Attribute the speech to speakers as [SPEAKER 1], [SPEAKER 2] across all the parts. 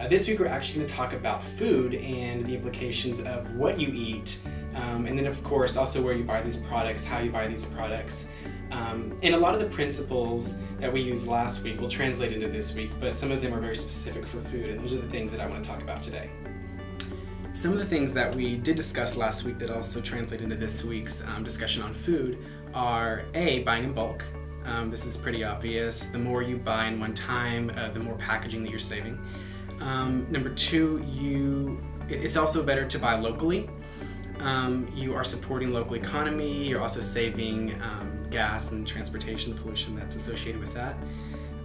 [SPEAKER 1] This week we're actually going to talk about food and the implications of what you eat, and then of course also where you buy these products, how you buy these products. And a lot of the principles that we used last week will translate into this week, but some of them are very specific for food, and those are the things that I want to talk about today. Some of the things that we did discuss last week that also translate into this week's discussion on food are A, buying in bulk. This is pretty obvious. The more you buy in one time, the more packaging that you're saving. Number two, it's also better to buy locally. You are supporting local economy. You're also saving gas and transportation, the pollution that's associated with that.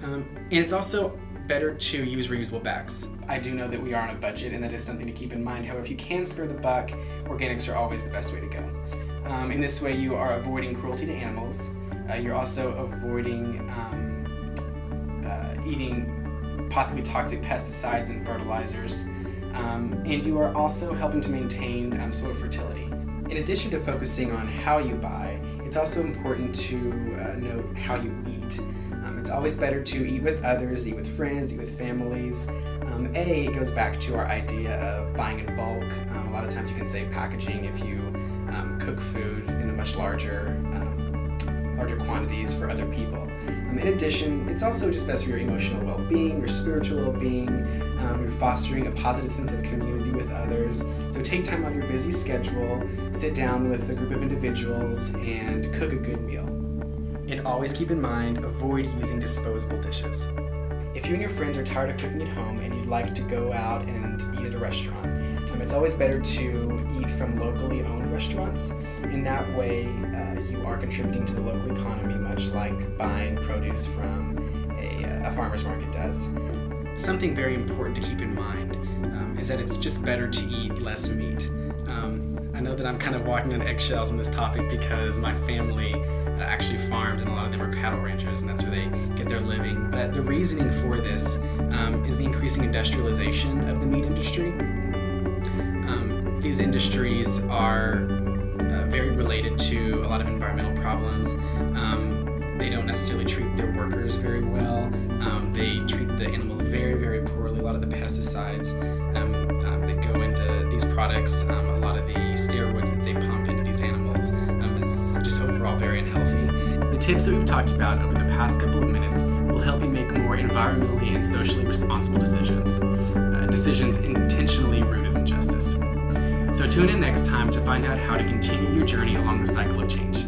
[SPEAKER 1] And it's also better to use reusable bags. I do know that we are on a budget, and that is something to keep in mind. However, if you can spare the buck, organics are always the best way to go. In this way, you are avoiding cruelty to animals. You're also avoiding eating possibly toxic pesticides and fertilizers. And you are also helping to maintain soil fertility. In addition to focusing on how you buy, it's also important to note how you eat. It's always better to eat with others, eat with friends, eat with families. It goes back to our idea of buying in bulk. A lot of times you can save packaging if you cook food in a much larger quantities for other people. In addition, it's also just best for your emotional well-being, your spiritual well-being. You're fostering a positive sense of community with others. So take time out of your busy schedule, sit down with a group of individuals, and cook a good meal. And always keep in mind, avoid using disposable dishes. If you and your friends are tired of cooking at home and you'd like to go out and eat at a restaurant, it's always better to eat from locally owned restaurants. In that way, you are contributing to the local economy, much like buying produce from a farmer's market does. Something very important to keep in mind is that it's just better to eat less meat. I know that I'm kind of walking on eggshells on this topic because my family actually farms, and a lot of them are cattle ranchers, and that's where they get their living. But the reasoning for this is the increasing industrialization of the meat industry. These industries are very related to a lot of environmental problems. They don't necessarily treat their workers very well. They treat the animals very, very poorly. A lot of the pesticides that go into these products, a lot of the steroids that they pump into these animals is just overall very unhealthy. The tips that we've talked about over the past couple of minutes will help you make more environmentally and socially responsible decisions. Decisions intentionally rooted in justice. So tune in next time to find out how to continue your journey along the cycle of change.